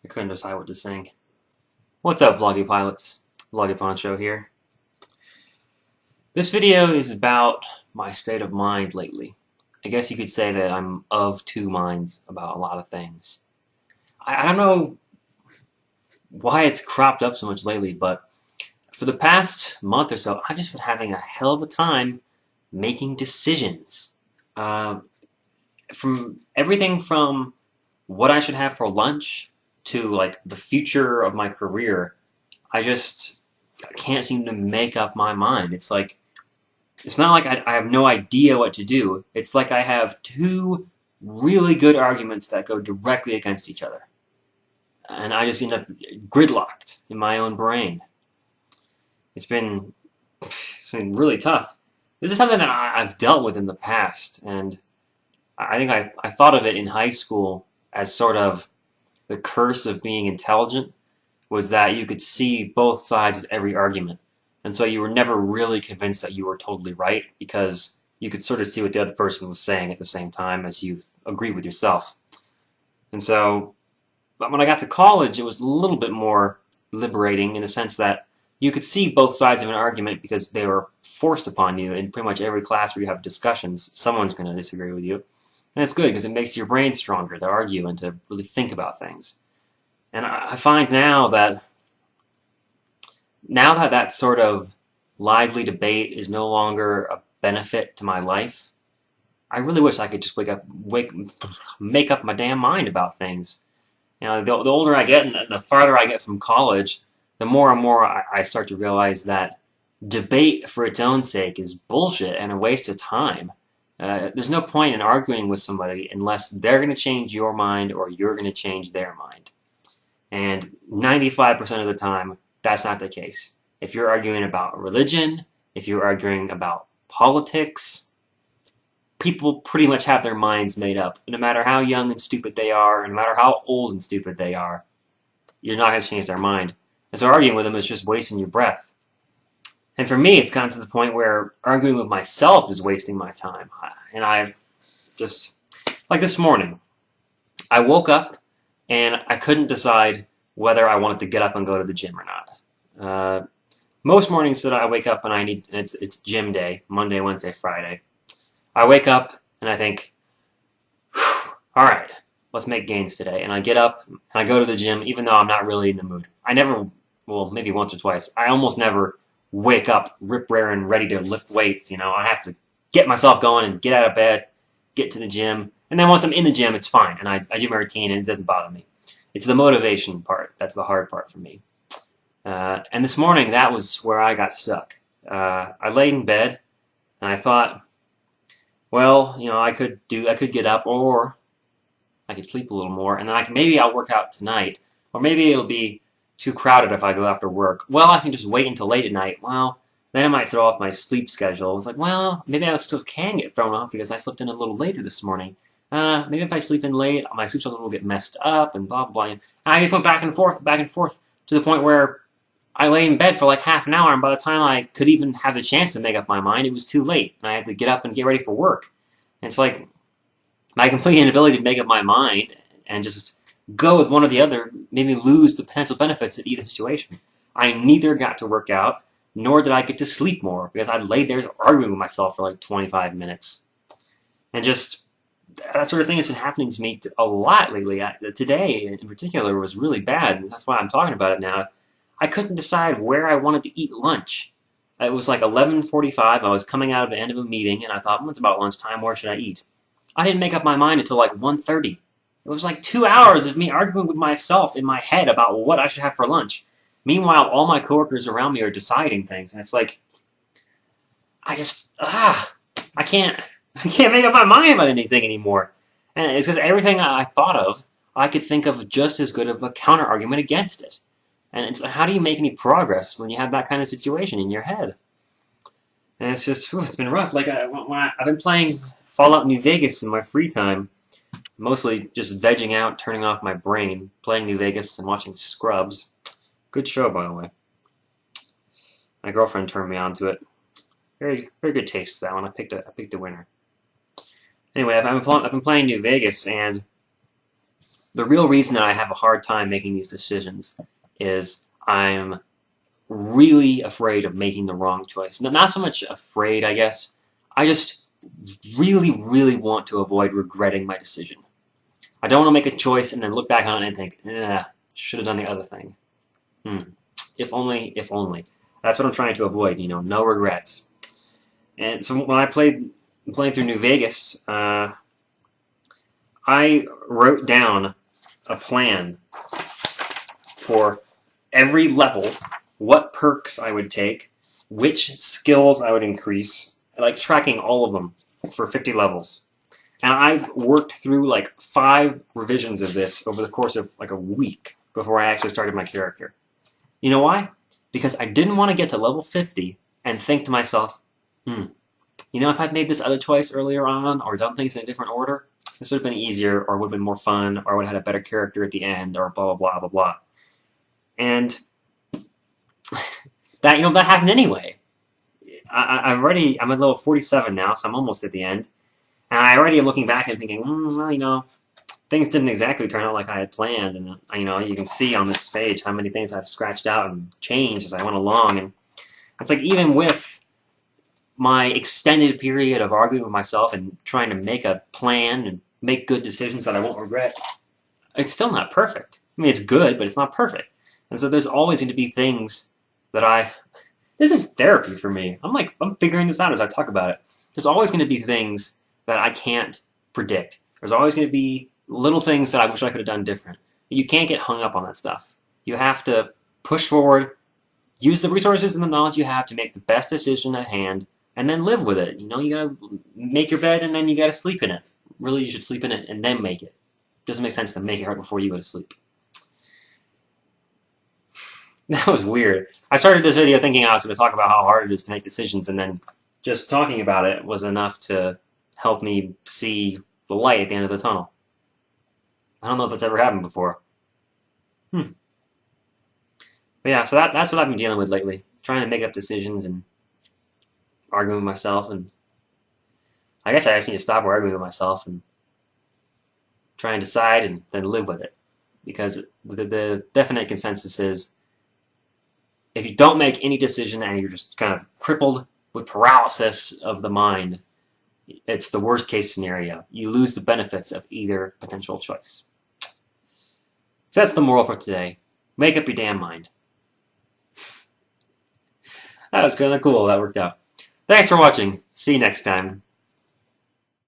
couldn't decide what to sing. What's up, Vloggy Pilots? Vloggy Poncho here. This video is about my state of mind lately. I guess you could say that I'm of two minds about a lot of things. I don't know why it's cropped up so much lately, but for the past month or so, I've just been having a hell of a time making decisions. From everything from what I should have for lunch to like the future of my career, I just can't seem to make up my mind. It's not like I have no idea what to do. It's like I have two really good arguments that go directly against each other. And I just end up gridlocked in my own brain. It's been really tough. This is something that I've dealt with in the past, and I think I thought of it in high school as sort of the curse of being intelligent, was that you could see both sides of every argument. And so you were never really convinced that you were totally right, because you could sort of see what the other person was saying at the same time as you agree with yourself. And so when I got to college, it was a little bit more liberating in the sense that you could see both sides of an argument because they were forced upon you. In pretty much every class where you have discussions, someone's going to disagree with you. And it's good because it makes your brain stronger to argue and to really think about things. And I find now that that sort of lively debate is no longer a benefit to my life, I really wish I could just make up my damn mind about things. You know, the older I get and the farther I get from college, the more and more I start to realize that debate for its own sake is bullshit and a waste of time. There's no point in arguing with somebody unless they're going to change your mind or you're going to change their mind. And 95% of the time, that's not the case. If you're arguing about religion, if you're arguing about politics, people pretty much have their minds made up. No matter how young and stupid they are, and no matter how old and stupid they are, you're not going to change their mind. And so arguing with them is just wasting your breath. And for me, it's gotten to the point where arguing with myself is wasting my time. And I've just, like this morning, I woke up and I couldn't decide whether I wanted to get up and go to the gym or not. Most mornings that I wake up and it's gym day, Monday, Wednesday, Friday. I wake up and I think, all right, let's make gains today. And I get up and I go to the gym even though I'm not really in the mood. I never, well, maybe once or twice, I almost never wake up rip-raring ready to lift weights. You know, I have to get myself going and get out of bed, get to the gym. And then once I'm in the gym, it's fine. And I do my routine and it doesn't bother me. It's the motivation part that's the hard part for me. And this morning, that was where I got stuck. I laid in bed and I thought, well, you know, I could get up, or I could sleep a little more, and then maybe I'll work out tonight, or maybe it'll be too crowded if I go after work. Well, I can just wait until late at night. Well, then I might throw off my sleep schedule. It's like, well, maybe I still can get thrown off because I slept in a little later this morning. Maybe if I sleep in late, my sleep schedule will get messed up, and blah, blah, blah. And I just went back and forth, to the point where I lay in bed for like half an hour, and by the time I could even have a chance to make up my mind, it was too late, and I had to get up and get ready for work. And it's like my complete inability to make up my mind and just go with one or the other made me lose the potential benefits of either situation. I neither got to work out, nor did I get to sleep more, because I laid there arguing with myself for like 25 minutes. And just that sort of thing has been happening to me a lot lately. Today, in particular, was really bad, and that's why I'm talking about it now. I couldn't decide where I wanted to eat lunch. It was like 11:45. I was coming out of the end of a meeting, and I thought, well, it's about lunchtime. Where should I eat? I didn't make up my mind until like 1:30. It was like 2 hours of me arguing with myself in my head about what I should have for lunch. Meanwhile, all my coworkers around me are deciding things, and it's like, I can't make up my mind about anything anymore. And it's because everything I thought of, I could think of just as good of a counter argument against it. And it's how do you make any progress when you have that kind of situation in your head? And it's just, it's been rough. Like I've been playing Fallout New Vegas in my free time, mostly just vegging out, turning off my brain, playing New Vegas and watching Scrubs. Good show, by the way. My girlfriend turned me on to it. Very, very good taste, that one. I picked the winner. Anyway, I've been playing New Vegas, and The real reason that I have a hard time making these decisions is I'm really afraid of making the wrong choice. Not so much afraid, I guess. I just really, really want to avoid regretting my decision. I don't want to make a choice and then look back on it and think, should have done the other thing. If only, if only. That's what I'm trying to avoid, no regrets. And so when I playing through New Vegas, I wrote down a plan for every level, what perks I would take, which skills I would increase, like tracking all of them for 50 levels. And I worked through like 5 revisions of this over the course of like a week before I actually started my character. You know why? Because I didn't want to get to level 50 and think to myself, if I'd made this other choice earlier on or done things in a different order, this would have been easier or would have been more fun or I would have had a better character at the end or blah, blah, blah, blah, blah. And that happened anyway. I'm at level 47 now, so I'm almost at the end. And I already am looking back and thinking, things didn't exactly turn out like I had planned. And, you can see on this page how many things I've scratched out and changed as I went along. And it's like even with my extended period of arguing with myself and trying to make a plan and make good decisions that I won't regret, it's still not perfect. I mean, it's good, but it's not perfect. And so there's always going to be things that this is therapy for me. I'm figuring this out as I talk about it. There's always going to be things that I can't predict. There's always going to be little things that I wish I could have done different. You can't get hung up on that stuff. You have to push forward, use the resources and the knowledge you have to make the best decision at hand, and then live with it. You gotta make your bed and then you gotta sleep in it. Really, you should sleep in it and then make it. It doesn't make sense to make it right before you go to sleep. That was weird. I started this video thinking I was going to talk about how hard it is to make decisions, and then just talking about it was enough to help me see the light at the end of the tunnel. I don't know if that's ever happened before. But yeah, so that's what I've been dealing with lately. Trying to make up decisions and arguing with myself, and I guess I just need to stop arguing with myself and try and decide and then live with it. Because the definite consensus is if you don't make any decision and you're just kind of crippled with paralysis of the mind, it's the worst case scenario. You lose the benefits of either potential choice. So that's the moral for today. Make up your damn mind. That was kind of cool. That worked out. Thanks for watching. See you next time.